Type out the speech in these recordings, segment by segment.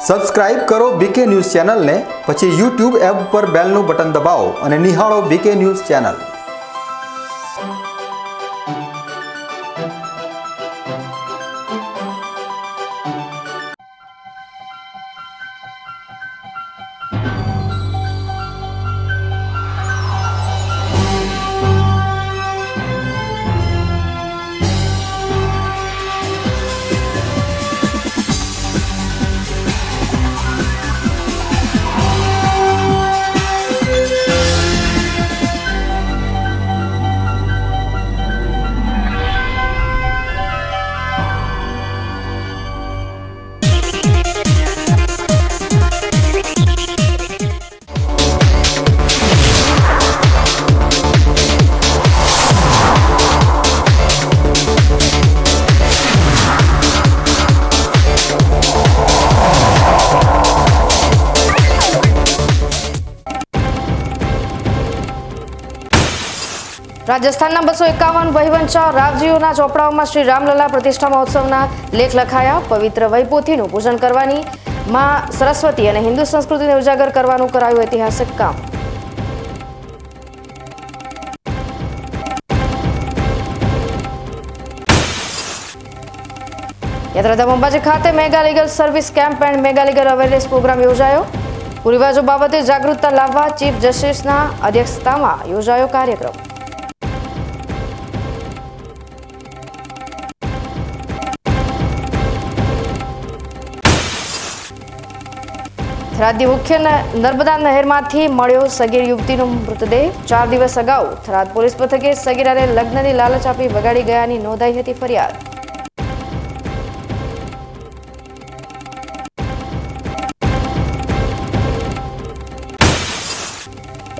Subscribe કરો બીકે news ચેનલને, પછી YouTube એપ પર બેલનું બટન દબાવો અને નિહાળો બીકે ન્યૂઝ ચેનલ। રાજસ્થાનના 251 વહીવંશા રાવજીઓના ચોપડાઓમાં શ્રી રામલલા પ્રતિષ્ઠા મહોત્સવના લેખ લખાયા। પવિત્ર વહીપોથીનું પૂજન કરવાની માં સરસ્વતી અને હિન્દુ સંસ્કૃતિને ઉજાગર કરવાનું કરાયું ઐતિહાસિક કામ। યાત્રાધામ અંબાજી ખાતે mega legal service camp and mega legal awareness programme યોજાયો। કુરિવાજો બાબતે જાગૃતતા લાવવા ચીફ જસ્ટિસના અધ્યક્ષતામાં યોજાયો કાર્યક્રમ। થરાદની મુખ્ય નર્મદા નહેરમાંથી મળ્યો સગીર યુવતીનો મૃતદેહ। 4 દિવસ અગાઉ થરાદ પોલીસ મથકે સગીરાને લગ્નની લાલચ આપી વગાડી ગયાની નોંધાઈ હતી ફરિયાદ।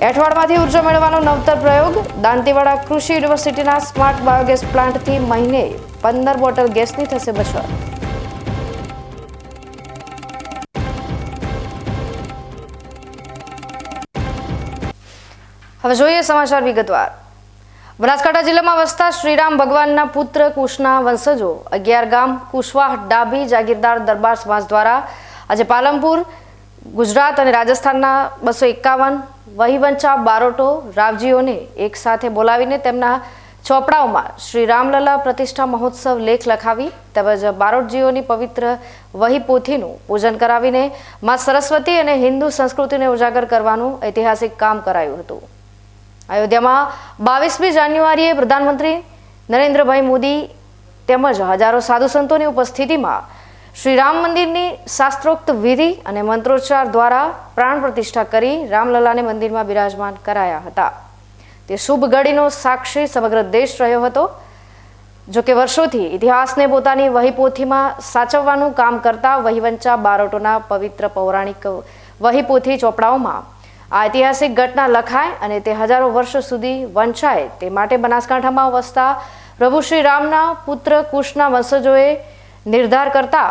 એઠવાડમાંથી ઉર્જા મેળવવાનો નવતર પ્રયોગ। દાંતીવાડા કૃષિ યુનિવર્સિટીના સ્માર્ટ બાયોગેસ પ્લાન્ટથી મહિને 15 બોટલ ગેસની થશે બચત। હવે જોઈએ સમાચાર વિગતવાર। બનાસકાંઠા જિલ્લામાં વસતા શ્રીરામ ભગવાનના પુત્ર કુશના વંશજો 11 ગામ કુશવાહ ડાભી જાગીરદાર દરબાર સમાજ દ્વારા આજે પાલનપુર, ગુજરાત અને રાજસ્થાનના 251 વહીવંશા બારોટો રાવજીઓને એક સાથે બોલાવીને તેમના ચોપડાઓમાં શ્રી રામલલા પ્રતિષ્ઠા મહોત્સવ લેખ લખાવી તેમજ બારોટજીઓની પવિત્ર વહીપોથીનું પૂજન કરાવીને માં સરસ્વતી અને હિન્દુ સંસ્કૃતિને ઉજાગર કરવાનું ઐતિહાસિક કામ કરાયું હતું। અયોધ્યામાં 22મી જાન્યુઆરીએ પ્રધાનમંત્રી નરેન્દ્રભાઈ મોદી તેમજ હજારો સાધુ સંતોની ઉપસ્થિતિમાં શ્રી રામ મંદિરની શાસ્ત્રોક્ત વિધિ અને મંત્રોચ્ચાર દ્વારા પ્રાણ પ્રતિષ્ઠા કરી રામલલાને મંદિરમાં બિરાજમાન કરાયા હતા। તે શુભ ઘડીનો સાક્ષી સમગ્ર દેશ રહ્યો હતો। જો કે વર્ષોથી ઇતિહાસને પોતાની વહીપોથીમાં સાચવવાનું કામ કરતા વહીવંશા બારોટોના પવિત્ર પૌરાણિક વહીપોથી ચોપડાઓમાં આ ઐતિહાસિક ઘટના લખાય અને તે હજારો વર્ષો સુધી વંચાય તે માટે બનાસકાંઠામાં વસતા પ્રભુ શ્રી રામના પુત્ર કુશના વંશજોએ નિર્ધાર કરતા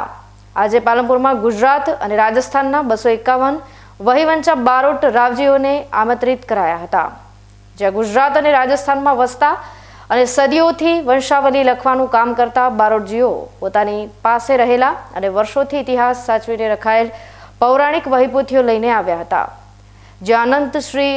આજે પાલનપુરમાં ગુજરાત અને રાજસ્થાનના 251 વહીવંશા બારોટ રાવજીઓને આમંત્રિત કરાયા હતા। જ્યાં ગુજરાત અને રાજસ્થાનમાં વસતા અને સદીઓથી વંશાવલી લખવાનું કામ કરતા બારોટજીઓ પોતાની પાસે રહેલા અને વર્ષોથી ઇતિહાસ સાચવીને રખાયેલ પૌરાણિક વહીપોથીઓ લઈને આવ્યા હતા। જ્યાં અનંત શ્રી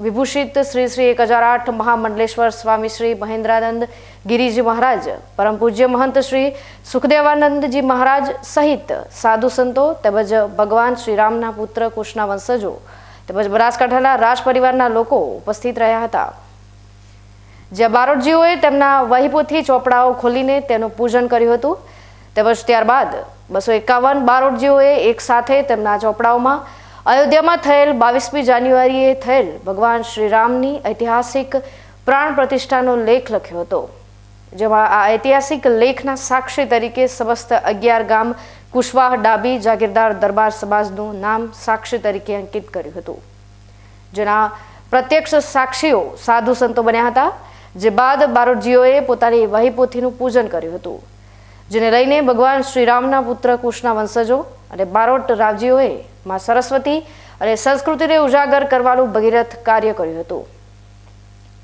વિભૂષિત શ્રી શ્રી 1008 મહામંડલેશ્વર સ્વામી શ્રી મહેન્દ્રાનંદ ગિરિજી મહારાજ, પરમ પૂજ્ય મહંત શ્રી સુખદેવાનંદજી મહારાજ સહિત સાધુ સંતો તેમજ ભગવાન શ્રી રામના પુત્ર કુશના વંશજો તેમજ બનાસકાંઠાના રાજ પરિવારના લોકો ઉપસ્થિત રહ્યા હતા। જ્યાં બારોટજીઓએ તેમના વહીપોથી ચોપડાઓ ખોલીને તેનું પૂજન કર્યું હતું તેમજ ત્યારબાદ 251 બારોટજીઓએ એક સાથે તેમના ચોપડાઓમાં અયોધ્યામાં થયેલ 22મી જાન્યુઆરીએ થયેલ ભગવાન શ્રી રામની ઐતિહાસિક પ્રાણ પ્રતિષ્ઠાનો લેખ લખ્યો હતો। જેમાં આ ઐતિહાસિક લેખના સાક્ષી તરીકે સમસ્ત 11 ગામ કુશવાહ ડાભી જાગીરદાર દરબાર સમાજનું નામ સાક્ષી તરીકે અંકિત કર્યું હતું। જેના પ્રત્યક્ષ સાક્ષીઓ સાધુ સંતો બન્યા હતા। જે બાદ બારોટજીઓએ પોતાની વહીપોથીનું પૂજન કર્યું હતું, જેને લઈને ભગવાન શ્રી રામના પુત્ર કુશના વંશજો અને બારોટ રાવજીઓએ માં સરસ્વતી અને સંસ્કૃતિને ઉજાગર કરવાનું ભગીરથ કાર્ય કર્યું હતું।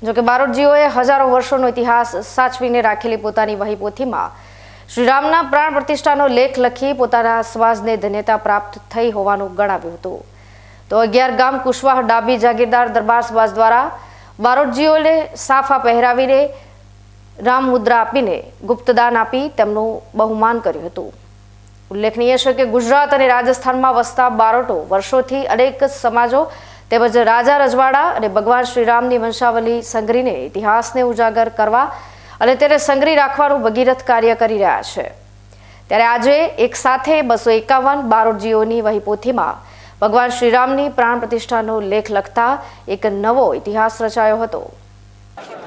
જો કે બારોટજીઓએ હજારો વર્ષોનો ઇતિહાસ સાચવીને રાખેલી પોતાની વહીપોથીમાં શ્રીરામના પ્રાણ પ્રતિષ્ઠાનો લેખ લખી પોતાના સમાજને ધન્યતા પ્રાપ્ત થઈ હોવાનું ગણાવ્યું હતું. તો 11 ગામ કુશવાહ ડાબી જાગીરદાર દરબાર સમાજ દ્વારા બારોટજીઓને સાફા પહેરાવીને રામ મુદ્રા આપીને ગુપ્તદાન આપી તેમનું બહુમાન કર્યું હતું. ઉલ્લેખનીય છે કે ગુજરાત અને રાજસ્થાનમાં વસતા બારોટો વર્ષોથી અનેક સમાજો તેમજ રાજા રજવાડા અને ભગવાન શ્રીરામની વંશાવલી સંગ્રહીને ઇતિહાસને ઉજાગર કરવા અને તેને સંગ્રહી રાખવાનું ભગીરથ કાર્ય કરી રહ્યા છે. ત્યારે આજે એક સાથે 251 બારોટજીઓની વહીપોથીમાં ભગવાન શ્રીરામની પ્રાણ પ્રતિષ્ઠાનો લેખ લખતા એક નવો ઇતિહાસ રચાયો હતો.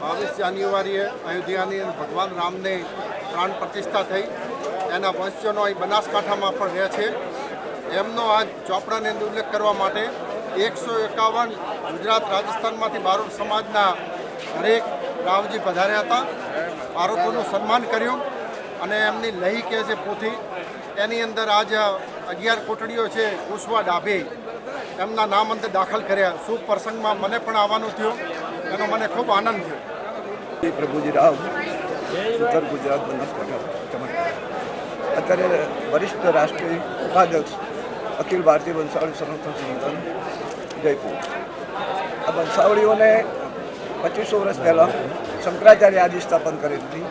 22 જાન્યુઆરીએ અયોધ્યાની ભગવાન રામને પ્રાણ પ્રતિષ્ઠા થઈ. એના વંશજોનો અહીં બનાસકાંઠામાં પણ રહે છે. એમનો આજ ચોપડાની અંદર ઉલ્લેખ કરવા માટે 151 ગુજરાત રાજસ્થાનમાંથી બારોટ સમાજના દરેક રાવજી પધાર્યા હતા. બારોટોનું સન્માન કર્યું અને એમની લહી કહે છે પોથી, એની અંદર આજ 11 કોટડીઓ છે કુશવાહ ડાભી એમના નામ અંદર દાખલ કર્યા. શુભ પ્રસંગમાં મને પણ આવવાનું થયું, એનો મને ખૂબ આનંદ થયો. પ્રભુજી રાવ, ઉત્તર ગુજરાત બનાસકાંઠા. અત્યારે વરિષ્ઠ રાષ્ટ્રીય ઉપાધ્યક્ષ અખિલ ભારતીય વંશાવળી સંરક્ષણ સંગઠન જયપુર. આ વંશાવળીઓને 2500 વર્ષ પહેલાં શંકરાચાર્ય આદિ સ્થાપન કરી હતી,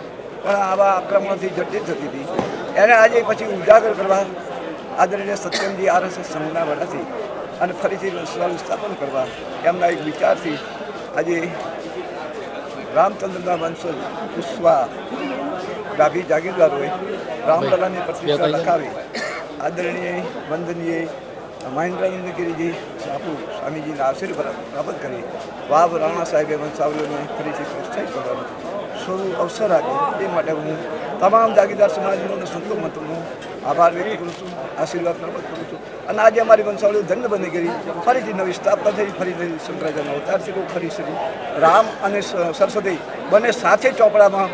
પણ આવા આક્રમણોથી જટિલ થતી હતી. એને આજે પછી ઉજાગર કરવા આદરણીય સત્યમજી RSS સંઘના વડાથી અને ફરીથી વંશાવળી સ્થાપન કરવા એમના એક વિચારથી આજે રામચંદ્રના વંશજ કુશવાહ ડાભી જાગીરદારોએ રામલલાની પ્રતિષ્ઠા લખાવી આદરણીય વંદનીય મહેન્દ્રનંદ ગિરિજી બાપુ સ્વામીજીના આશીર્વાદ પ્રાપ્ત કરી વાવ રાણા સાહેબે વંશાવલીઓને ફરીથી પ્રોત્સાહિત કરવાનો શરૂ અવસર આપ્યો. એ માટે હું તમામ જાગીરદાર સમાજનો અને સંતો મતનો આભાર વ્યક્ત કરું છું, આશીર્વાદ પ્રાપ્ત કરું છું. અને આજે અમારી વંશાવલીઓ ધન્ય બની ગઈ, ફરીથી નવી સ્થાપના થઈ, ફરીથી શંકરાચાર્યનો અવતાર થયો, ફરી શ્રી રામ અને સરસ્વતી બંને સાથે ચોપડામાં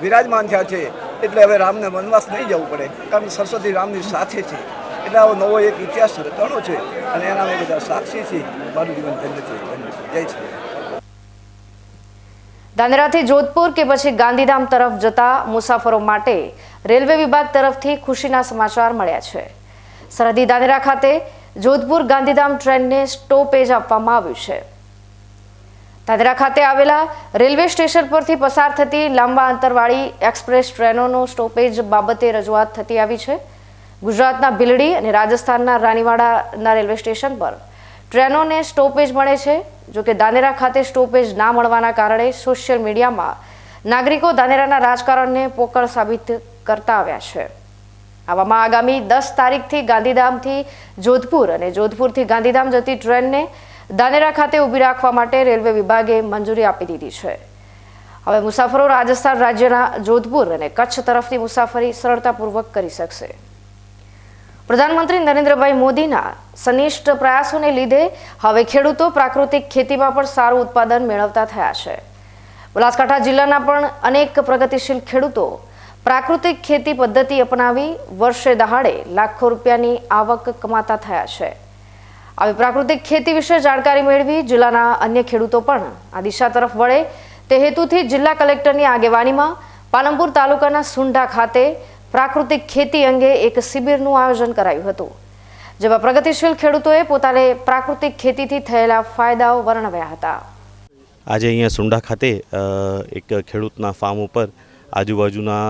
વિરાજમાન થયા છે. એટલે હવે રામને વનવાસ નહીં જવું પડે, કારણ કે સરસ્વતી રામની સાથે છે. એટલે આવો નવો એક ઇતિહાસ રચાણો છે અને એના અમે બધા સાક્ષી છીએ. મારું જીવન ધન્ય છે. જય શ્રી રામ. ધાનેરાથી જોધપુર કે પછી ગાંધીધામ તરફ જતા મુસાફરો માટે રેલવે વિભાગ તરફથી ખુશીના સમાચાર મળ્યા છે. સરહદી ધાનેરા ખાતે જોધપુર ગાંધીધામ ટ્રેનને સ્ટોપેજ આપવામાં આવ્યું છે. ધાનેરા ખાતે આવેલા રેલવે સ્ટેશન પરથી પસાર થતી લાંબા અંતરવાળી એક્સપ્રેસ ટ્રેનોનો સ્ટોપેજ બાબતે રજૂઆત થતી આવી છે. ગુજરાતના ભીલડી અને રાજસ્થાનના રાનીવાડાના રેલવે સ્ટેશન પર ટ્રેનોને સ્ટોપેજ મળે છે. જોકે ધાનેરા ખાતે સ્ટોપેજ ના મળવાના કારણે સોશિયલ મીડિયામાં નાગરિકો ધાનેરાના રાજકારણને પોકળ સાબિત કરતા આવ્યા છે. આવામાં આગામી 10 તારીખથી ગાંધીધામથી જોધપુર અને જોધપુરથી ગાંધીધામ જતી ટ્રેનને ધાનેરા ખાતે ઊભી રાખવા માટે રેલવે વિભાગે મંજૂરી આપી દીધી છે. હવે મુસાફરો રાજસ્થાન રાજ્યના જોધપુર અને કચ્છ તરફથી મુસાફરી સરળતાપૂર્વક કરી શકશે. પ્રધાનમંત્રી નરેન્દ્રભાઈ મોદીના સનિષ્ઠ પ્રયાસોને લીધે હવે ખેડૂતો પ્રાકૃતિક ખેતીમાં પણ સારું ઉત્પાદન મેળવતા થયા છે. બનાસકાંઠા જિલ્લાના પણ અનેક પ્રગતિશીલ ખેડૂતો પ્રાકૃતિક ખેતી પદ્ધતિ અપનાવી વર્ષે દહાડે લાખો રૂપિયાની આવક કમાતા થયા છે. આવી પ્રાકૃતિક ખેતી વિશે જાણકારી મેળવી જિલ્લાના અન્ય ખેડૂતો પણ આ દિશા તરફ વળે તે હેતુથી જિલ્લા કલેક્ટરની આગેવાનીમાં પાલનપુર તાલુકાના સુંઢા ખાતે પ્રાકૃતિક ખેતી અંગે એક શિબિરનું આયોજન કરાયું હતું, જેમાં પ્રગતિશીલ ખેડૂતોએ પોતાને પ્રાકૃતિક ખેતીથી થયેલા ફાયદાઓ વર્ણવ્યા હતા. આજે અહીંયા સુંઢા ખાતે એક ખેડૂતના ફાર્મ ઉપર આજુબાજુના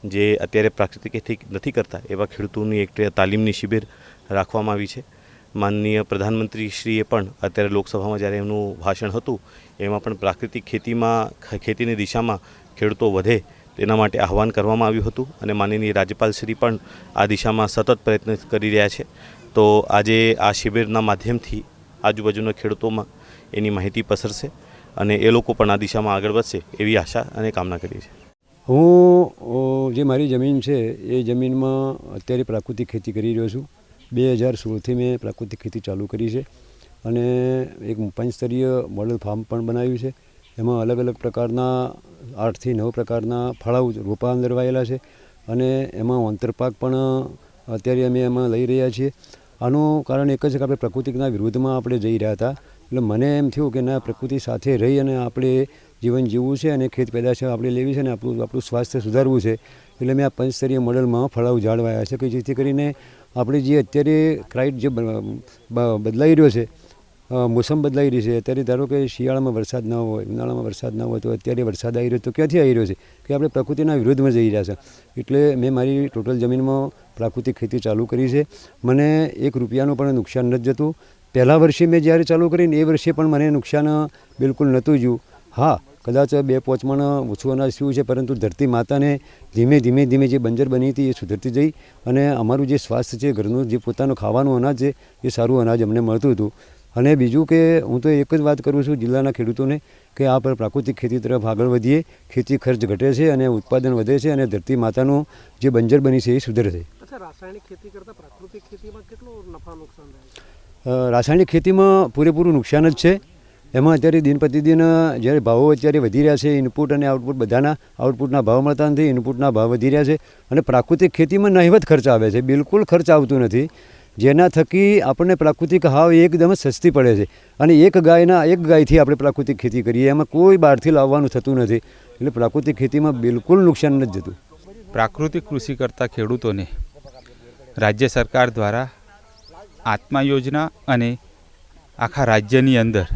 જે અત્યારે પ્રાકૃતિક ખેતી નથી કરતા એવા ખેડૂતોની એક તાલીમની શિબિર રાખવામાં આવી છે. માનનીય પ્રધાનમંત્રીશ્રીએ પણ અત્યારે લોકસભામાં જ્યારે એમનું ભાષણ હતું એમાં પણ પ્રાકૃતિક ખેતીની દિશામાં ખેડૂતો વધે તેના માટે આહવાન કરવામાં આવ્યું હતું અને માનનીય રાજ્યપાલશ્રી પણ આ દિશામાં સતત પ્રયત્ન કરી રહ્યા છે. તો આજે આ શિબિરના માધ્યમથી આજુબાજુના ખેડૂતોમાં એની માહિતી પસરશે અને એ લોકો પણ આ દિશામાં આગળ વધશે એવી આશા અને કામના કરીએ છીએ. હું જે મારી જમીન છે એ જમીનમાં અત્યારે પ્રાકૃતિક ખેતી કરી રહ્યો છું. 2016થી મેં પ્રાકૃતિક ખેતી ચાલુ કરી છે અને એક પંચસ્તરીય મોડલ ફાર્મ પણ બનાવ્યું છે. એમાં અલગ અલગ પ્રકારના 8 થી 9 પ્રકારના ફળાઉ રોપા અંદર વાયેલા છે અને એમાં આંતરપાક પણ અત્યારે અમે એમાં લઈ રહ્યા છીએ. આનું કારણ એક જ છે કે આપણે પ્રકૃતિના વિરુદ્ધમાં આપણે જઈ રહ્યા હતા. એટલે મને એમ થયું કે ના, પ્રકૃતિ સાથે રહી અને આપણે જીવન જીવવું છે અને ખેત પેદાશ આપણે લેવી છે અને આપણું સ્વાસ્થ્ય સુધારવું છે. એટલે મેં આ પંચસ્તરીય મોડલમાં ફળાઉ ઝાડ વાવ્યા છે કે જેથી કરીને આપણે જે અત્યારે ક્રાઇટ જે બદલાઈ રહ્યો છે, મોસમ બદલાઈ રહી છે. અત્યારે ધારો કે શિયાળામાં વરસાદ ન હોય, ઉનાળામાં વરસાદ ન હોય, તો અત્યારે વરસાદ આવી રહ્યો તો ક્યાંથી આવી રહ્યો છે કે આપણે પ્રકૃતિના વિરોધમાં જઈ રહ્યા છે. એટલે મેં મારી ટોટલ જમીનમાં પ્રાકૃતિક ખેતી ચાલુ કરી છે. મને ₹1 પણ નુકસાન નથી જતું. પહેલા વર્ષે મેં જ્યારે ચાલુ કરીને એ વર્ષે પણ મને નુકસાન બિલકુલ નહોતું જ્યું. હા, કદાચ 2-5 મણ ઓછું અનાજ થયું છે, પરંતુ ધરતી માતાને ધીમે ધીમે જે બંજર બની હતી એ સુધરતી જઈ અને અમારું જે સ્વાસ્થ્ય છે, ઘરનું જે પોતાનું ખાવાનું અનાજ છે એ સારું અનાજ અમને મળતું હતું. અને બીજું કે હું તો એક જ વાત કરું છું જિલ્લાના ખેડૂતોને કે આ પર પ્રાકૃતિક ખેતી તરફ આગળ વધીએ. ખેતી ખર્ચ ઘટે છે અને ઉત્પાદન વધે છે અને ધરતી માતાનું જે બંજર બની છે એ સુધરે છે. રાસાયણિક ખેતી કરતાં પ્રાકૃતિક ખેતીમાં કેટલું નફા નુકસાન થાય છે? રાસાયણિક ખેતીમાં પૂરેપૂરું નુકસાન જ છે. એમાં અત્યારે દિન પ્રતિદિન જ્યારે ભાવો અત્યારે વધી રહ્યા છે, ઇનપુટ અને આઉટપુટ બધાના આઉટપુટના ભાવ મળતા નથી, ઇનપુટના ભાવ વધી રહ્યા છે અને પ્રાકૃતિક ખેતીમાં નહિવત ખર્ચ આવે છે, બિલકુલ ખર્ચ આવતું નથી. જેના થકી આપણને પ્રાકૃતિક હાવ એકદમ સસ્તી પડે છે અને એક ગાયથી આપણે પ્રાકૃતિક ખેતી કરીએ, એમાં કોઈ બહારથી લાવવાનું થતું નથી. એટલે પ્રાકૃતિક ખેતીમાં બિલકુલ નુકસાન નથી જતું. પ્રાકૃતિક કૃષિ કરતા ખેડૂતોને રાજ્ય સરકાર દ્વારા આત્મા યોજના અને આખા રાજ્યની અંદર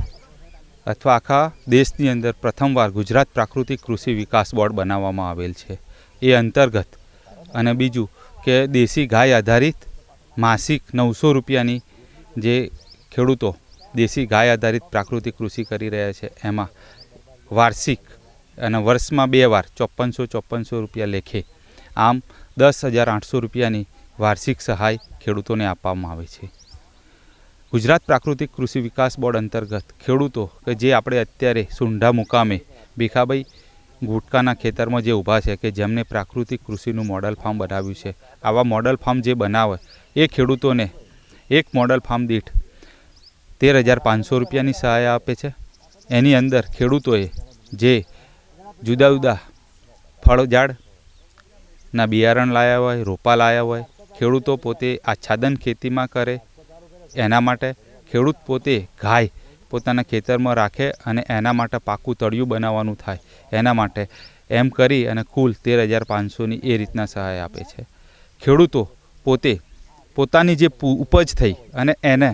અથવા આખા દેશની અંદર પ્રથમવાર ગુજરાત પ્રાકૃતિક કૃષિ વિકાસ બોર્ડ બનાવવામાં આવેલ છે. એ અંતર્ગત અને બીજું કે દેશી ગાય આધારિત માસિક ₹900 જે ખેડૂતો દેશી ગાય આધારિત પ્રાકૃતિક કૃષિ કરી રહ્યા છે એમાં વાર્ષિક અને વર્ષમાં 2 વાર ₹5454 લેખે આમ ₹10,800 વાર્ષિક સહાય ખેડૂતોને આપવામાં આવે છે. ગુજરાત પ્રાકૃતિક કૃષિ વિકાસ બોર્ડ અંતર્ગત ખેડૂતો કે જે આપણે અત્યારે સુંઢા મુકામે ભીખાભાઈ ગુટકાના ખેતરમાં જે ઊભા છે કે જેમને પ્રાકૃતિક કૃષિનું મોડલ ફાર્મ બનાવ્યું છે, આવા મોડલ ફાર્મ જે બનાવે એ ખેડૂતોને એક મોડલ ફાર્મ દીઠ ₹13,500 સહાય આપે છે. એની અંદર ખેડૂતોએ જે જુદા જુદા ફળ ઝાડના બિયારણ લાવ્યા હોય, રોપા લાવ્યા હોય, ખેડૂતો પોતે આચ્છાદન ખેતીમાં કરે એના માટે, ખેડૂત પોતે ગાય પોતાના ખેતરમાં રાખે અને એના માટે પાકું તળિયું બનાવવાનું થાય એના માટે એમ કરી અને કુલ 13,500 એ રીતના સહાય આપે છે. ખેડૂતો પોતે પોતાની જે ઉપજ થઈ અને એને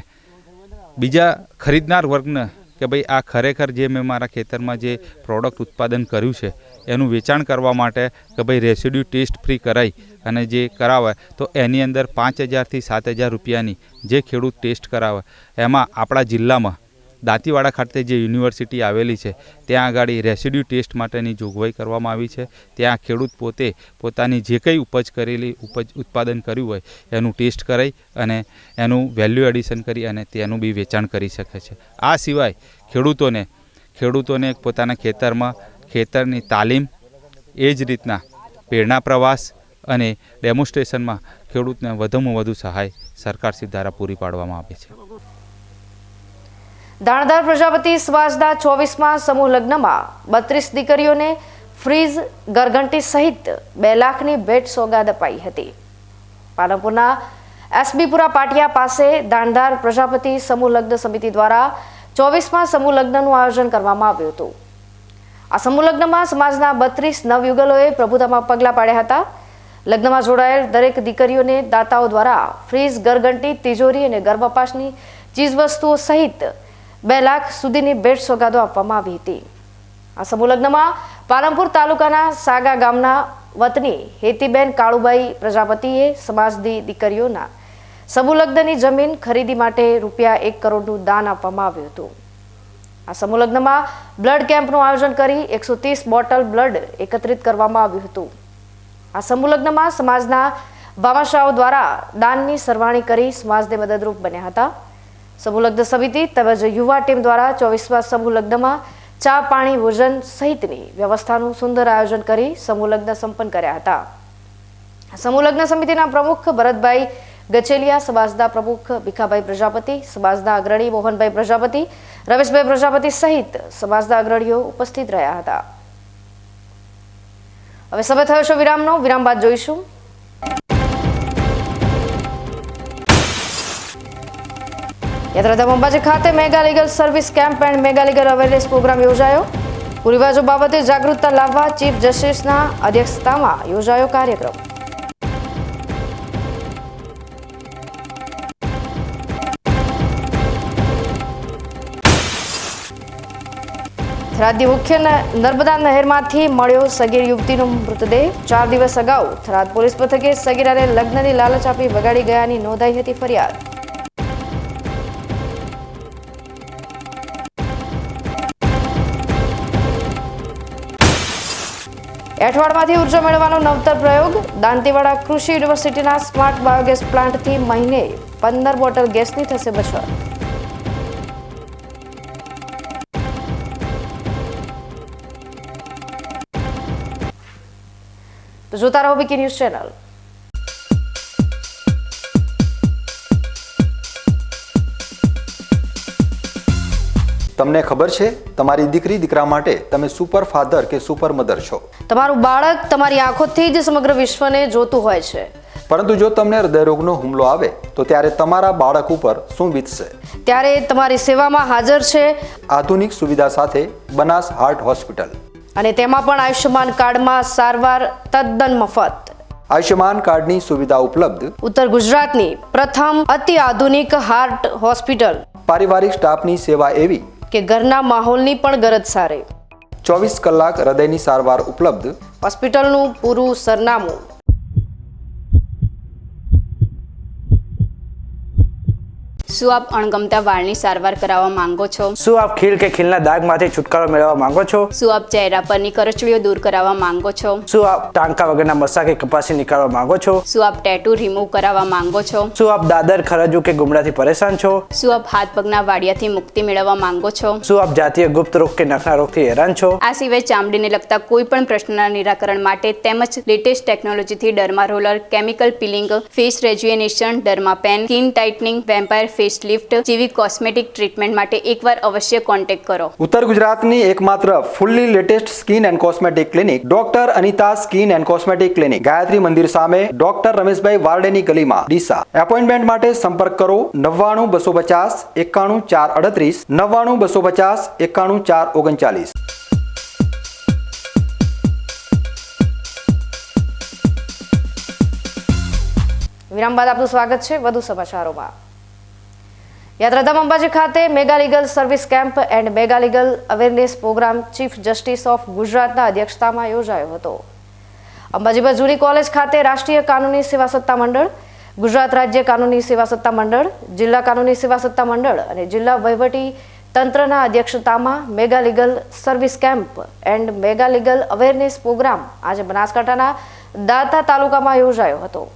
બીજા ખરીદનાર વર્ગને કે ભાઈ આ ખરેખર જે મેં મારા ખેતરમાં જે પ્રોડક્ટ ઉત્પાદન કર્યું છે એનું વેચાણ કરવા માટે કે ભાઈ રેસિડ્યુ ટેસ્ટ ફ્રી કરાવી અને જે કરાવે તો એની અંદર ₹5,000 થી ₹7,000 જે ખેડૂત ટેસ્ટ કરાવે એમાં આપણા જિલ્લામાં દાંતીવાડા ખાતે જે યુનિવર્સિટી આવેલી છે ત્યાં આગળ રેસિડ્યુ ટેસ્ટ માટેની જોગવાઈ કરવામાં આવી છે. ત્યાં ખેડૂત પોતે પોતાની જે કંઈ ઉપજ કરેલી ઉત્પાદન કર્યું હોય એનું ટેસ્ટ કરાવી અને એનું વેલ્યુ એડિશન કરી અને તેનું બી વેચાણ કરી શકે છે. આ સિવાય ખેડૂતોને પોતાના ખેતરમાં ખેતરની તાલીમ, એ જ રીતના પ્રેરણા પ્રવાસ અને ડેમોન્સ્ટ્રેશનમાં ખેડૂતને વધુમાં વધુ સહાય સરકારશ્રી દ્વારા પૂરી પાડવામાં આવે છે. દાણદાર પ્રજાપતિ સમાજના 24મા સમૂહ લગ્નમાં 32 દીકરીઓને ફ્રીજ, ગરઘંટી સહિત 2 લાખની ભેટ સોગાદ અપાઈ હતી. પાલનપુરના એસબીપુરા પાટિયા પાસે દાણદાર પ્રજાપતિ સમૂહ લગ્ન સમિતિ દ્વારા 24મા સમૂહ લગ્નનું આયોજન કરવામાં આવ્યું હતું. આ સમૂહ લગ્નમાં સમાજના 32 નવયુગલોએ પ્રભુતામાં પગલાં પાડ્યા હતા. લગ્નમાં જોડાયેલ દરેક દીકરીઓને દાતાઓ દ્વારા ફ્રીજ, ગરઘંટી, તિજોરી અને ઘર વપરાશની ચીજવસ્તુઓ સહિત 2 લાખ સુધીની ભેટ સોગાદો આપવામાં આવી હતી. આ સમૂહ લગ્નમાં પાલનપુર તાલુકાના સાગા ગામના વતની હેતીબેન કાળુબાઈ પ્રજાપતિએ સમાજની દીકરીઓના સમૂહ લગ્નની જમીન ખરીદી માટે ₹1 કરોડનું દાન આપવામાં આવ્યું હતું. આ સમૂહ લગ્નમાં બ્લડ કેમ્પનું આયોજન કરી 130 બોટલ બ્લડ એકત્રિત કરવામાં આવ્યું હતું. આ સમૂહ લગ્નમાં સમાજના વામાશાઓ દ્વારા દાનની સરવાણી કરી સમાજને મદદરૂપ બન્યા હતા. સમૂહ લગ્ન સમિતિ તેમજ યુવા ટીમ દ્વારા 24મા સમૂહ લગ્નમાં ચા, પાણી, ભોજન સહિતની વ્યવસ્થાનું સુંદર આયોજન કરી સમૂહ લગ્ન સંપન્ન કર્યા હતા. સમૂહ લગ્ન સમિતિના પ્રમુખ ભરતભાઈ ગચેલિયા, સમાજના પ્રમુખ ભીખાભાઈ પ્રજાપતિ, સમાજના અગ્રણી મોહનભાઈ પ્રજાપતિ, રમેશભાઈ પ્રજાપતિ સહિત સમાજના અગ્રણીઓ ઉપસ્થિત રહ્યા હતા. હવે સમય થયો છે વિરામનો. વિરામ બાદ જોઈશું યાત્રાધામ અંબાજી ખાતે mega legal service camp and mega legal awareness programme યોજાયો. કુરિવાજો બાબતે જાગૃતતા લાવવા ચીફ જસ્ટિસના અધ્યક્ષતામાં યોજાયો કાર્યક્રમ. થરાદની મુખ્ય નર્મદા નહેરમાંથી મળ્યો સગીર યુવતીનો મૃતદેહ. 4 દિવસ અગાઉ થરાદ પોલીસ મથકે સગીરાને લગ્નની લાલચ આપી વગાડી ગયાની નોંધાઈ હતી ફરિયાદ. એઠવાડમાંથી ઉર્જા મેળવવાનો નવતર પ્રયોગ. દાંતીવાડા કૃષિ યુનિવર્સિટીના સ્માર્ટ બાયોગેસ પ્લાન્ટથી મહિને 15 બોટલ ગેસની થશે બચત. તો જોતા રહો બીકે ન્યૂઝ ચેનલ. તમને ખબર છે તમારી દીકરી દીકરા માટે તમે સુપર ફાધર કે સુપર મધર છો. તમારું બાળક તમારી આંખોથી જ સમગ્ર વિશ્વને જોતું હોય છે. પરંતુ જો તમને હૃદયરોગનો હુમલો આવે તો ત્યારે તમારા બાળક ઉપર શું વીતશે? ત્યારે તમારી સેવામાં હાજર છે આધુનિક સુવિધા સાથે બનાસ હાર્ટ હોસ્પિટલ, અને તેમાં પણ આયુષ્યમાન કાર્ડમાં સારવાર તદ્દન મફત. આયુષ્યમાન કાર્ડની સુવિધા ઉપલબ્ધ. ઉત્તર ગુજરાતની પ્રથમ અતિ આધુનિક હાર્ટ હોસ્પિટલ. પારિવારિક સ્ટાફની સેવા એવી કે ઘરના માહોલની પણ ગરજ સારે. 24 કલાક હૃદયની સારવાર ઉપલબ્ધ. હોસ્પિટલનું પૂરું સરનામું. શું આપ અણગમતા વાળની સારવાર કરાવવા માંગો છો? શું આપ ખીલ કે ખીલના દાગમાંથી છુટકારો મેળવવા માંગો છો? શું આપ ચહેરા પરની કરચલીઓ દૂર કરાવવા માંગો છો? શું આપ ટાંકા વગરના મસા કે કપાસી નીકાળવા માંગો છો? શું આપ ટેટુ રિમૂવ કરાવવા માંગો છો? શું આપ દાદર ખરજુ કે ગુમડાથી પરેશાન છો? શું આપ હાથ પગના વાડિયાથી મુક્તિ મેળવવા માંગો છો? શું આપ જાતીય ગુપ્ત રોગ કે નખના રોગથી હેરાન છો? આ સિવાય ચામડીને લગતા કોઈ પણ પ્રશ્નના નિરાકરણ માટે તેમજ લેટેસ્ટ ટેકનોલોજીથી derma roller, chemical peeling, face rejuvenation, derma pen, skin tightening, vampire face lift જેવી કોસ્મેટિક ટ્રીટમેન્ટ માટે એકવાર અવશ્ય કોન્ટેક્ટ કરો. ઉત્તર ગુજરાતની એકમાત્ર fully latest skin and cosmetic clinic doctor Anita skin and cosmetic clinic, Gayatri Mandir સામે, ડોક્ટર રમેશભાઈ વારડેની ગલીમાં, ડીસા. એપોઇન્ટમેન્ટ માટે સંપર્ક કરો 99 250 91 438, 99 250 91 439. વિરામ બાદ આપનું સ્વાગત છે વધુ સમાચારોમાં. યાત્રાધામ અંબાજી ખાતે mega legal service camp and mega legal awareness programme chief justice of ગુજરાતના અધ્યક્ષતામાં યોજાયો હતો. અંબાજી જૂની કોલેજ ખાતે રાષ્ટ્રીય કાનૂની સેવા સત્તા મંડળ, ગુજરાત રાજ્ય કાનૂની સેવા સત્તા મંડળ, જિલ્લા કાનૂની સેવા સત્તા મંડળ અને જિલ્લા વહીવટી તંત્રના અધ્યક્ષતામાં mega legal service camp and mega legal awareness programme આજે બનાસકાંઠાના દાંતા તાલુકામાં યોજાયો હતો.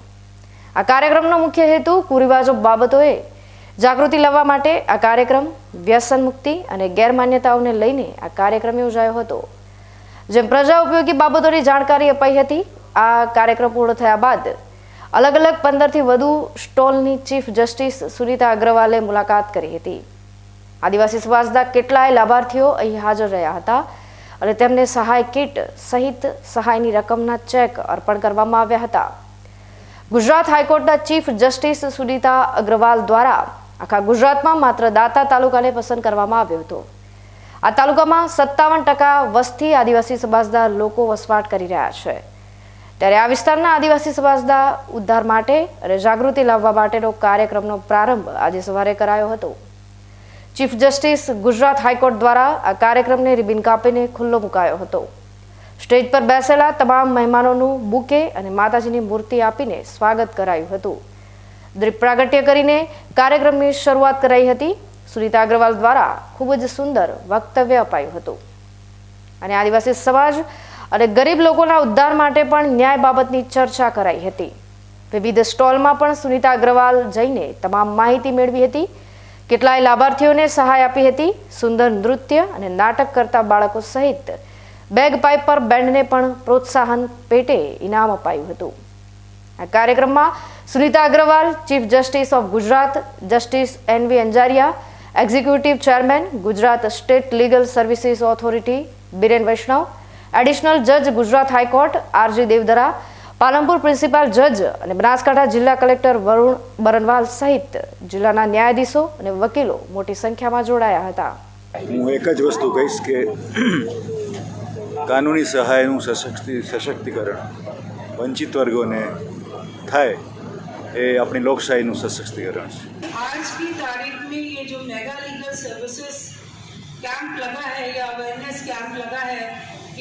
આ કાર્યક્રમનો મુખ્ય હેતુ કુરિવાજો બાબતોએ જાગૃતિ લાવવા માટે આ કાર્યક્રમ વ્યસન મુક્તિ અને ગેરમાન્યતાઓને લઈને આ કાર્યક્રમ યોજાયો હતો. જેમ પ્રજા ઉપયોગી બાબતોની જાણકારી અપાઈ હતી. આ કાર્યક્રમ પૂર્ણ થયા બાદ અલગ અલગ 15થી વધુ સ્ટોલની ચીફ જસ્ટિસ સુનીતા અગ્રવાલે મુલાકાત કરી હતી. આદિવાસી સમાજના કેટલાય લાભાર્થીઓ અહીં હાજર રહ્યા હતા અને તેમને સહાય કીટ સહિત સહાયની રકમના ચેક અર્પણ કરવામાં આવ્યા હતા. ગુજરાત હાઈકોર્ટના ચીફ જસ્ટિસ સુનીતા અગ્રવાલ દ્વારા આખા ગુજરાતમાં માત્ર દાંતા તાલુકાને પસંદ કરવામાં આવ્યો હતો. આ તાલુકામાં 57% વસ્તી આદિવાસી સમાજના લોકો વસવાટ કરી રહ્યા છે. ત્યારે આ વિસ્તારના આદિવાસી સમાજના ઉદ્ધાર માટે અને જાગૃતિ લાવવા માટેનો કાર્યક્રમનો પ્રારંભ આજે સવારે કરાયો હતો. ચીફ જસ્ટિસ ગુજરાત હાઈકોર્ટ દ્વારા આ કાર્યક્રમને રિબિન કાપીને ખુલ્લો મુકાયો હતો. સ્ટેજ પર બેસેલા તમામ મહેમાનોનું બુકે અને માતાજીની મૂર્તિ આપીને સ્વાગત કરાયું હતું. દીપ પ્રાગટ્ય કરીને કાર્યક્રમની શરૂઆત કરાઈ હતી. સુનીતા અગ્રવાલ દ્વારા ખૂબ જ સુંદર વક્તવ્ય અપાયું હતું અને આદિવાસી સમાજ અને ગરીબ લોકોના ઉદ્ધાર માટે પણ ન્યાય બાબતની ચર્ચા કરાઈ હતી. વિવિધ સ્ટોલમાં પણ સુનીતા અગ્રવાલ જઈને તમામ માહિતી મેળવી હતી. કેટલાય લાભાર્થીઓને સહાય આપી હતી. સુંદર નૃત્ય અને નાટક કરતા બાળકો સહિત બેગ પાઇપર બેન્ડને પણ પ્રોત્સાહન પેટે ઇનામ અપાયું હતું. આ કાર્યક્રમમાં Sunita Agarwal, chief justice of Gujarat, justice NV Anjaria, executive chairman Gujarat state legal services authority Biren Vaishnav, additional જજ Gujarat high court R G દેવદરા, Palanpur principal જજ અને બનાસકાંઠા જિલ્લા કલેક્ટર વરુણ બરનવાલ સહિત જિલ્લાના ન્યાયાધીશો અને વકીલો મોટી સંખ્યામાં જોડાયા હતા. હું એક જ વસ્તુ કહીશ કે કાનૂની સહાયનું સશક્તિકરણ વંચિત વર્ગોને થાય એ આપણી લોકશાહીનું સશક્તિકરણ છે. आज की तारीख में ये जो मेगा लीगल सर्विसेज कैंप लगा है या अवेयरनेस कैंप लगा है,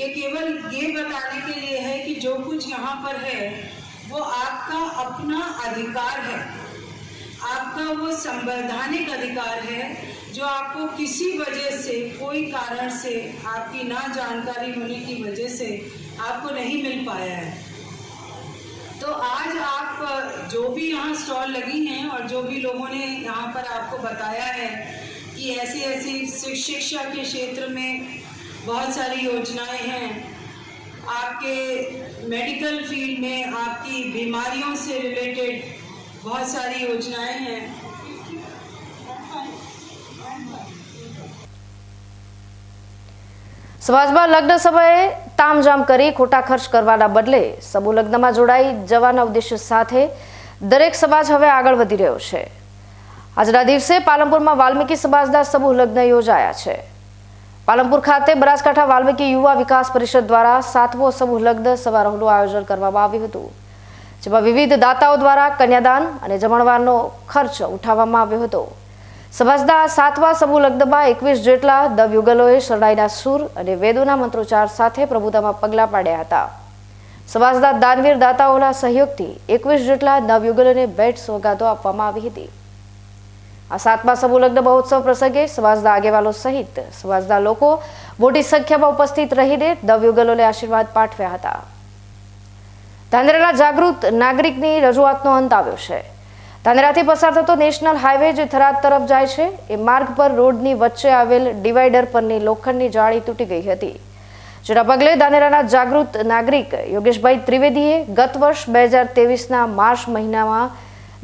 ये केवल ये बताने के लिए है कि जो कुछ यहाँ पर है वो आपका अपना अधिकार है, आपका वो संवैधानिक अधिकार है जो आपको किसी वजह से, कोई कारण से, आपकी ना जानकारी होने की वजह से आपको नहीं मिल पाया है. तो आज आप जो भी यहाँ स्टॉल लगी हैं और जो भी लोगों ने यहाँ पर आपको बताया है कि ऐसी ऐसी शिक्षा के क्षेत्र में बहुत सारी योजनाएं हैं, आपके मेडिकल फील्ड में आपकी बीमारियों से रिलेटेड बहुत सारी योजनाएं हैं. સમાજમાં લગ્ન સમયે તામઝામ કરી ખોટા ખર્ચ કરવાના બદલે સમૂહ લગ્નમાં જોડાઈ જવાના ઉદ્દેશ્ય સાથે દરેક સમાજ હવે આગળ વધી રહ્યો છે. આજના દિવસે પાલનપુરમાં વાલ્મીકી સમાજના સમૂહ લગ્ન યોજાયા છે. પાલનપુર ખાતે બનાસકાંઠા વાલ્મીકી યુવા વિકાસ પરિષદ દ્વારા 7મો સમૂહ લગ્ન સમારોહનું આયોજન કરવામાં આવ્યું હતું, જેમાં વિવિધ દાતાઓ દ્વારા કન્યાદાન અને જમણવારનો ખર્ચ ઉઠાવવામાં આવ્યો હતો. સમાજના 7મા સમૂહ લગ્નમાં 21 જેટલા નવયુગલોએ શરણાઈના સૂર અને વેદોના મંત્રોચ્ચાર સાથે પ્રભુતામાં પગલાં પાડ્યા હતા. સમાજના દાનવીર દાતાઓના સહયોગથી 21 જેટલા નવયુગલોને ભેટ સોગાદો આપવામાં આવી હતી. આ 7મા સમૂહ લગ્ન મહોત્સવ પ્રસંગે સમાજના આગેવાનો સહિત સમાજના લોકો મોટી સંખ્યામાં ઉપસ્થિત રહીને નવયુગલોને આશીર્વાદ પાઠવ્યા હતા. ધાનેરાના જાગૃત નાગરિકની રજૂઆતનો અંત આવ્યો છે. ધાનેરાથી પસાર થતો નેશનલ હાઈવે જે થરાદ તરફ જાય છે એ માર્ગ પર રોડની વચ્ચે આવેલ ડિવાઈડર પરની લોખંડની જાળી તૂટી ગઈ હતી, જેના પગલે ધાનેરાના જાગૃત નાગરિક યોગેશભાઈ ત્રિવેદીએ ગત વર્ષ 2023ના માર્ચ મહિનામાં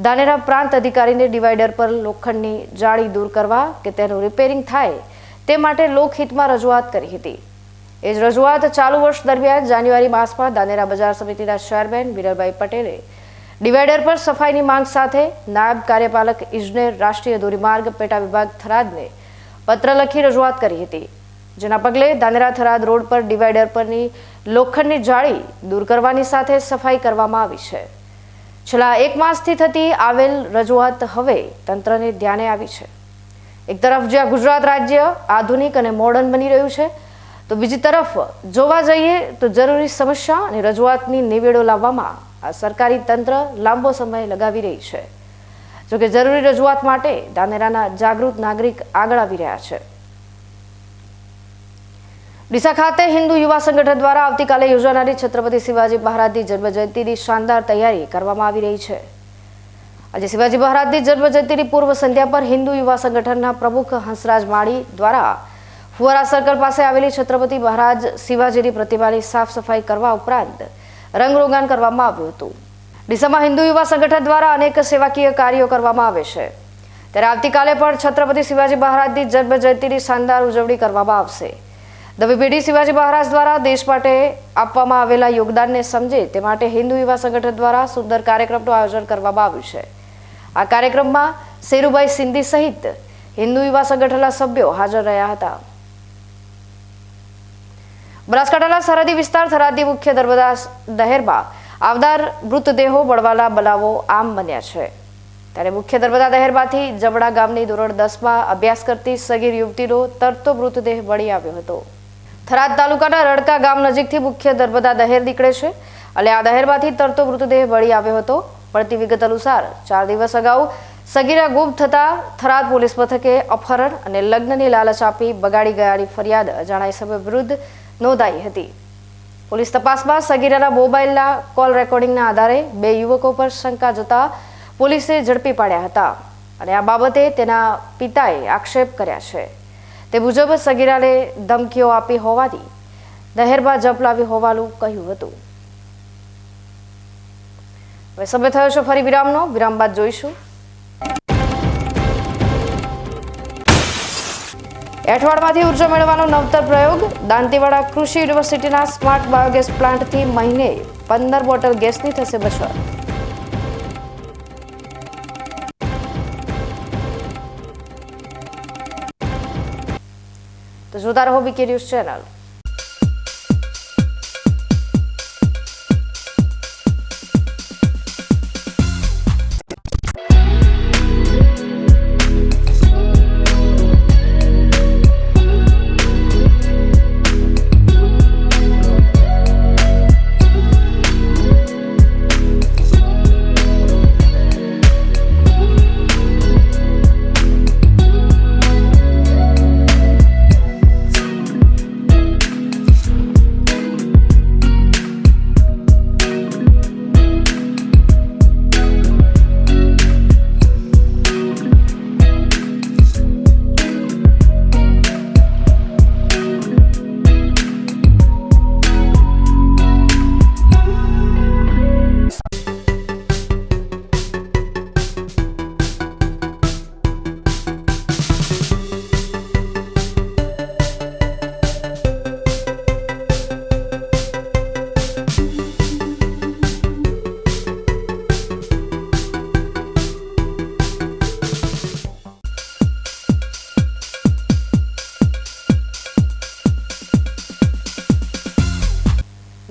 ધાનેરા પ્રાંત અધિકારીને ડિવાઈડર પર લોખંડની જાળી દૂર કરવા કે તેનું રિપેરિંગ થાય તે માટે લોકહિતમાં રજૂઆત કરી હતી. એ જ રજૂઆત ચાલુ વર્ષ દરમિયાન જાન્યુઆરી માસમાં ધાનેરા બજાર સમિતિના ચેરમેન વિરલભાઈ પટેલે ડિવાઈડર પર સફાઈની માંગ સાથે નાયબ કાર્યપાલક ઇજનેર રાષ્ટ્રીય ધોરીમાર્ગ પેટા વિભાગ થરાદને પત્ર લખી રજૂઆત કરી હતી, જેના પગલે ધાનેરા થરાદ રોડ પર ડિવાઈડર પરની લોખંડની જાળી દૂર કરવાની સાથે સફાઈ કરવામાં આવી છે. છેલ્લા 1 માસથી થતી આવેલ રજૂઆત હવે તંત્રને ધ્યાને આવી છે. એક તરફ જ્યાં ગુજરાત રાજ્ય આધુનિક અને મોડર્ન બની રહ્યું છે, તો બીજી તરફ જોવા જઈએ તો જરૂરી સમસ્યા અને રજૂઆતની નિવેડો લાવવામાં આ સરકારી તંત્ર લાંબો સમય લગાવી રહી છે. જોકે જરૂરી રજૂઆત માટે ધાનેરાના જાગૃત નાગરિક આગળ આવી રહ્યા છે. ડીસા ખાતે હિન્દુ યુવા સંગઠન દ્વારા આવતીકાલે યોજાનારી છત્રપતિ શિવાજી મહારાજની જન્મજયંતિની શાનદાર તૈયારી કરવામાં આવી રહી છે. આજે શિવાજી મહારાજની જન્મજયંતિની પૂર્વ સંધ્યા પર હિન્દુ યુવા સંગઠનના પ્રમુખ હંસરાજ માળી દ્વારા ફુવારા સર્કલ પાસે આવેલી છત્રપતિ મહારાજ શિવાજીની પ્રતિમાની સાફ સફાઈ કરવા ઉપરાંત રંગરોગાન કરવામાં આવ્યું હતું. ડીસામાં હિન્દુ યુવા સંગઠન દ્વારા અનેક સેવાકીય કાર્યો કરવામાં આવે છે, ત્યારે આવતીકાલે પણ છત્રપતિ શિવાજી મહારાજની જન્મજયંતિની શાનદાર ઉજવણી કરવામાં આવશે. નવી પેઢી શિવાજી મહારાજ દ્વારા દેશ માટે આપવામાં આવેલા યોગદાનને સમજે તે માટે હિન્દુ યુવા સંગઠન દ્વારા સુંદર કાર્યક્રમનું આયોજન કરવામાં આવ્યું છે. આ કાર્યક્રમમાં શેરુભાઈ સિંધી સહિત હિન્દુ યુવા સંગઠનના સભ્યો હાજર રહ્યા હતા. બનાસકાંઠાના સરહદી વિસ્તાર થરાદની મુખ્ય નર્મદા નહેરમાં આવનાર મૃતદેહો મળવાના બનાવો આમ બન્યા છે, ત્યારે મુખ્ય નર્મદા નહેરમાંથી જમણા ગામની ધોરણ 10માં અભ્યાસ કરતી સગીર યુવતીનો તરતો મૃતદેહ મળી આવ્યો હતો. થરાદ તાલુકાના રડકા ગામ નજીકથી મુખ્ય નર્મદા નહેર નીકળે છે અને આ નહેરમાંથી તરતો મૃતદેહ મળી આવ્યો હતો. મળતી વિગત અનુસાર 4 દિવસ અગાઉ સગીરા ગુમ થતા થરાદ પોલીસ મથકે અપહરણ અને લગ્નની લાલચ આપી બગાડી ગયાની ફરિયાદ અજાણાય સમય વિરુદ્ધ નોંધાઈ હતી. પોલીસ તપાસમાં સગીરાના મોબાઈલના કોલ રેકોર્ડિંગના આધારે 2 યુવકો પર શંકા જતા પોલીસે ઝડપી પાડ્યા હતા અને આ બાબતે તેના પિતાએ આક્ષેપ કર્યા છે. તે મુજબ સગીરાને ધમકીઓ આપી હોવાથી નહેરમાં ઝંપલાવી હોવાનું કહ્યું હતું. હવે સમય થયો છે ફરી વિરામનો. વિરામ બાદ જોઈશું એઠવાડમાંથી ઉર્જા મેળવવાનો નવતર પ્રયોગ. દાંતીવાડા કૃષિ યુનિવર્સિટીના સ્માર્ટ બાયોગેસ પ્લાન્ટથી મહિને 15 બોટલ ગેસની થશે બચત. તો જોતા રહો બીકે ન્યૂઝ ચેનલ.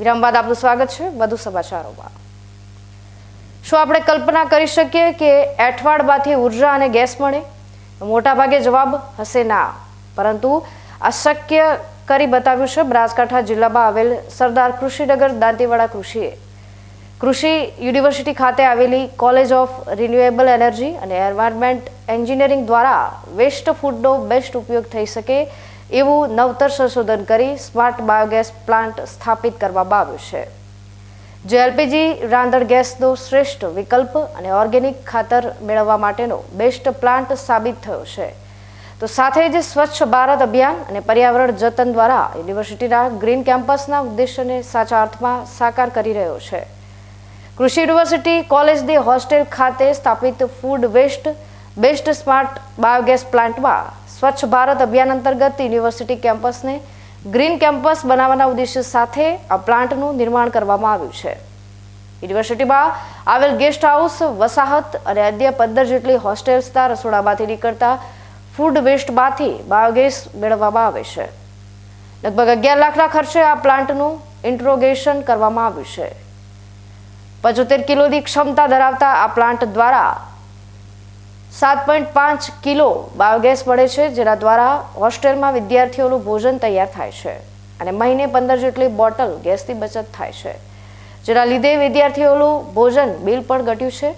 વિરામ બાદ આપનું સ્વાગત છે વધુ સમાચારોમાં। શું આપણે કલ્પના કરી શકીએ કે એઠવાડમાંથી ઉર્જા અને ગેસ મળે? મોટાભાગે જવાબ હશે ના, પરંતુ આ શક્ય કરી બતાવ્યું છે બનાસકાંઠા જિલ્લામાં આવેલ સરદાર કૃષિનગર દાંતીવાડા કૃષિ યુનિવર્સિટી ખાતે આવેલી કોલેજ ઓફ રિન્યુએબલ એનર્જી અને એન્વાયરમેન્ટ એન્જિનિયરિંગ દ્વારા વેસ્ટ ફૂડનો બેસ્ટ ઉપયોગ થઈ શકે એવું નવતર સંશોધન કરી સ્માર્ટ બાયોગેસ પ્લાન્ટ સ્થાપિત કરવામાં આવ્યું છે, જે એલપીજી રાંધણ ગેસનો શ્રેષ્ઠ વિકલ્પ અને ઓર્ગેનિક ખાતર મેળવવા માટેનો બેસ્ટ પ્લાન્ટ સાબિત થયો છે। તો સાથે જ સ્વચ્છ ભારત અભિયાન અને પર્યાવરણ જતન દ્વારા યુનિવર્સિટીના ગ્રીન કેમ્પસના ઉદ્દેશ્યને સાચા અર્થમાં સાકાર કરી રહ્યો છે। કૃષિ યુનિવર્સિટી કોલેજની હોસ્ટેલ ખાતે સ્થાપિત food waste based smart biogas પ્લાન્ટમાં સ્વચ્છ ભારત અભિયાન અંતર્ગત યુનિવર્સિટી કેમ્પસને ગ્રીન કેમ્પસ બનાવવાના ઉદ્દેશ્ય સાથે આ પ્લાન્ટનું નિર્માણ કરવામાં આવ્યું છે। યુનિવર્સિટીમાં આવેલ ગેસ્ટ હાઉસ, વસાહત અને અન્ય 15 જેટલી હોસ્ટેલ્સના રસોડામાંથી નીકળતા ફૂડ વેસ્ટમાંથી બાયોગેસ મેળવવામાં આવે છે। લગભગ 11 લાખના ખર્ચે આ પ્લાન્ટનું ઇન્ટ્રોગેશન કરવામાં આવ્યું છે। 75 કિલોની ક્ષમતા ધરાવતા આ પ્લાન્ટ દ્વારા 7.5 કિલો બાયોગેસ મળે છે, જેના દ્વારા હોસ્ટેલમાં વિદ્યાર્થીઓનું ભોજન તૈયાર થાય છે અને મહિને 15 જેટલી બોટલ ગેસની બચત થાય છે, જેના લીધે વિદ્યાર્થીઓનું ભોજન બિલ પણ ઘટ્યું છે।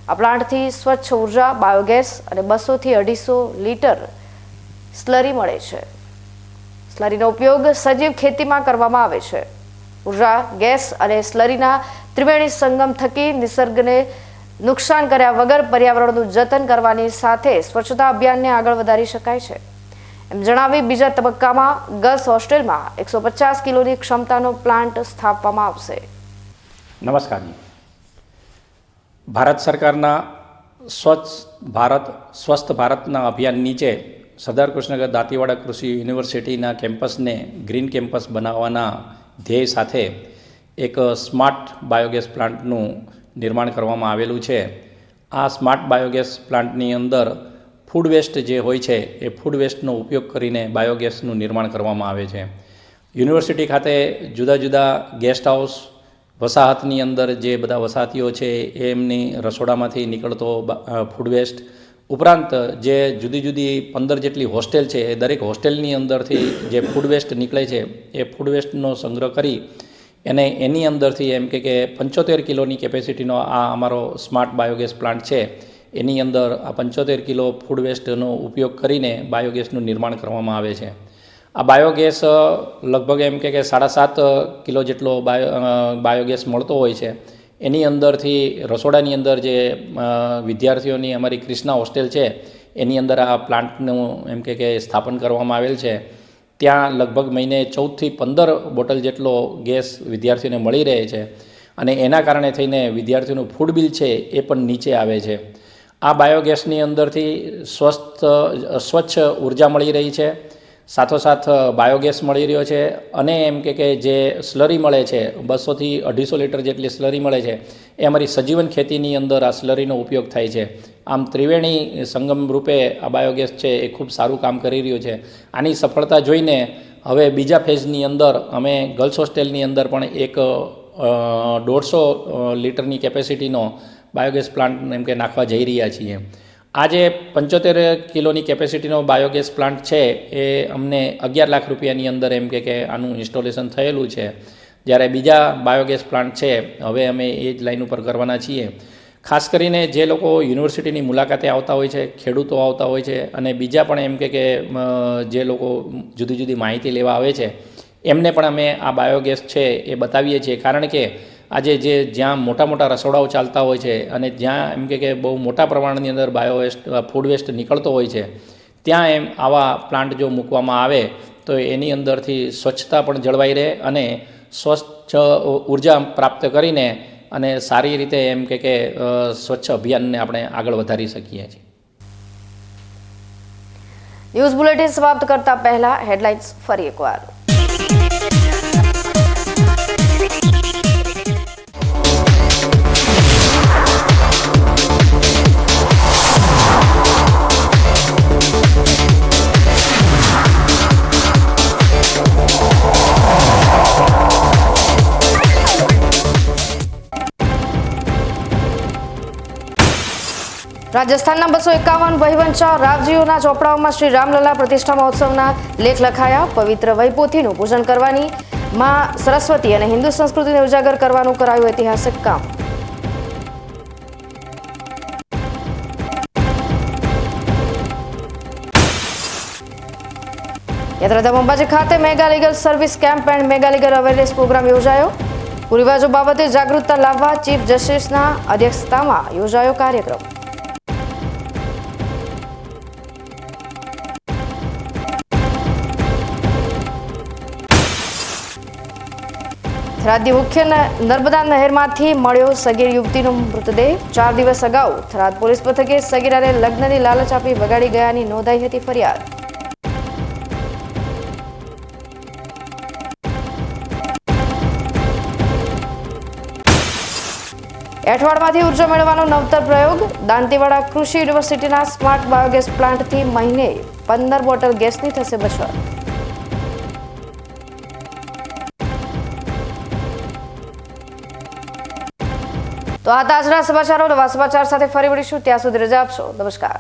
આ પ્લાન્ટથી સ્વચ્છ ઉર્જા, બાયોગેસ અને 200 થી 250 લીટર સ્લરી મળે છે। સ્લરીનો ઉપયોગ સજીવ ખેતીમાં કરવામાં આવે છે। ઉર્જા, ગેસ અને સ્લરીના ત્રિવેણી સંગમ થકી નિસર્ગને નુકસાન કર્યા વગર પર્યાવરણનું જતન કરવાની સાથે સ્વચ્છતા અભિયાનને આગળ વધારી શકાય છે, એમ જણાવી બીજા તબક્કામાં ગર્લ્સ હોસ્ટેલમાં 150 કિલોની ક્ષમતાનો પ્લાન્ટ સ્થાપવામાં આવશે। નમસ્કાર જી। ભારત સરકારના સ્વસ્થ ભારતના અભિયાન નીચે સરદાર કૃષ્ણનગર દાંતીવાડા કૃષિ યુનિવર્સિટીના કેમ્પસને ગ્રીન કેમ્પસ બનાવવાના ધ્યેય સાથે એક સ્માર્ટ બાયોગેસ પ્લાન્ટનું નિર્માણ કરવામાં આવેલું છે। આ સ્માર્ટ બાયોગેસ પ્લાન્ટની અંદર ફૂડ વેસ્ટ જે હોય છે એ ફૂડ વેસ્ટનો ઉપયોગ કરીને બાયોગેસનું નિર્માણ કરવામાં આવે છે। યુનિવર્સિટી ખાતે જુદા જુદા ગેસ્ટ હાઉસ, વસાહતની અંદર જે બધા વસાહતીઓ છે એ એમની રસોડામાંથી નીકળતો ફૂડ વેસ્ટ ઉપરાંત જે જુદી જુદી 15 જેટલી હોસ્ટેલ છે એ દરેક હોસ્ટેલની અંદરથી જે ફૂડ વેસ્ટ નીકળે છે એ ફૂડ વેસ્ટનો સંગ્રહ કરી એને એની અંદરથી એમ કે 75 કિલોની કેપેસિટીનો આ અમારો સ્માર્ટ બાયોગેસ પ્લાન્ટ છે, એની અંદર આ 75 કિલો ફૂડ વેસ્ટનો ઉપયોગ કરીને બાયોગેસનું નિર્માણ કરવામાં આવે છે। આ બાયોગેસ લગભગ એમ કે 7.5 કિલો જેટલો બાયોગેસ મળતો હોય છે। એની અંદરથી રસોડાની અંદર જે વિદ્યાર્થીઓની અમારી ક્રિષ્ના હોસ્ટેલ છે એની અંદર આ પ્લાન્ટનું એમ કે સ્થાપન કરવામાં આવેલ છે। ત્યાં લગભગ મહિને 14 થી 15 બોટલ જેટલો ગેસ વિદ્યાર્થીઓને મળી રહે છે અને એના કારણે થઈને વિદ્યાર્થીઓનું ફૂડ બિલ છે એ પણ નીચે આવે છે। આ બાયોગેસની અંદરથી સ્વચ્છ ઉર્જા મળી રહી છે, સાથોસાથ બાયોગેસ મળી રહ્યો છે અને એમ કે જે સ્લરી મળે છે 200 થી 250 લીટર જેટલી સ્લરી મળે છે એ અમારી સજીવન ખેતીની અંદર આ સ્લરીનો ઉપયોગ થાય છે। આમ ત્રિવેણી સંગમ રૂપે આ બાયોગેસ છે એ ખૂબ સારું કામ કરી રહ્યું છે। આની સફળતા જોઈને હવે બીજા ફેઝની અંદર અમે ગર્લ્સ હોસ્ટેલની અંદર પણ એક 150 લીટરની કેપેસિટીનો બાયોગેસ પ્લાન્ટ એમ કે નાખવા જઈ રહ્યા છીએ। આ જે 75 કિલોની કેપેસિટીનો બાયોગેસ પ્લાન્ટ છે એ અમને 11 લાખ રૂપિયાની અંદર એમ કે આનું ઇન્સ્ટોલેશન થયેલું છે, જ્યારે બીજા બાયોગેસ પ્લાન્ટ છે હવે અમે એ જ લાઈન ઉપર કરવાના છીએ। ખાસ કરીને જે લોકો યુનિવર્સિટીની મુલાકાતે આવતા હોય છે, ખેડૂતો આવતા હોય છે અને બીજા પણ એમ કે જે લોકો જુદી જુદી માહિતી લેવા આવે છે એમને પણ અમે આ બાયોગેસ છે એ બતાવીએ છીએ, કારણ કે આજે જ્યાં મોટા મોટા રસોડાઓ ચાલતા હોય છે અને જ્યાં એમ કે બહુ મોટા પ્રમાણની અંદર ફૂડ વેસ્ટ નીકળતો હોય છે ત્યાં એમ આવા પ્લાન્ટ જો મૂકવામાં આવે તો એની અંદરથી સ્વચ્છતા પણ જળવાઈ રહે અને સ્વચ્છ ઉર્જા પ્રાપ્ત કરીને અને સારી રીતે એમ કે સ્વચ્છ અભિયાનને આપણે આગળ વધારી શકીએ છીએ। ન્યૂઝ બુલેટિન સમાપ્ત કરતા પહેલા હેડલાઇન્સ ફરી એકવાર। રાજસ્થાનના 251 વહીવંશા રાવજીઓના ચોપડાઓમાં શ્રી રામલલા પ્રતિષ્ઠા મહોત્સવના લેખ લખાયા. પવિત્ર વૈપોથીનું પૂજન કરવાની માં સરસ્વતી અને હિન્દુ સંસ્કૃતિને ઉજાગર કરવાનું કરાયું ઐતિહાસિક કામ. યાત્રાધામ અંબાજી ખાતે mega legal service camp and mega legal awareness programme યોજાયો. કુરિવાજો બાબતે જાગૃતતા લાવવા ચીફ જસ્ટિસના અધ્યક્ષતામાં યોજાયો કાર્યક્રમ. થરાદની મુખ્ય નર્મદા નહેરમાંથી મળ્યો સગીર યુવતીનો મૃતદેહ. 4 દિવસ અગાઉ થરાદ પોલીસ મથકે સગીરાને લગ્નની લાલચ આપી વગાડી ગયાની નોંધાઈ હતી ફરિયાદ. એઠવાડમાંથી ઉર્જા મેળવવાનો નવતર પ્રયોગ. દાંતીવાડા કૃષિ યુનિવર્સિટીના સ્માર્ટ બાયોગેસ પ્લાન્ટથી મહિને 15 બોટલ ગેસની થશે બચત. તો આ તાજના સમાચારો. નવા સમાચાર સાથે ફરી મળીશું. ત્યાં સુધી રજા આપશો. નમસ્કાર.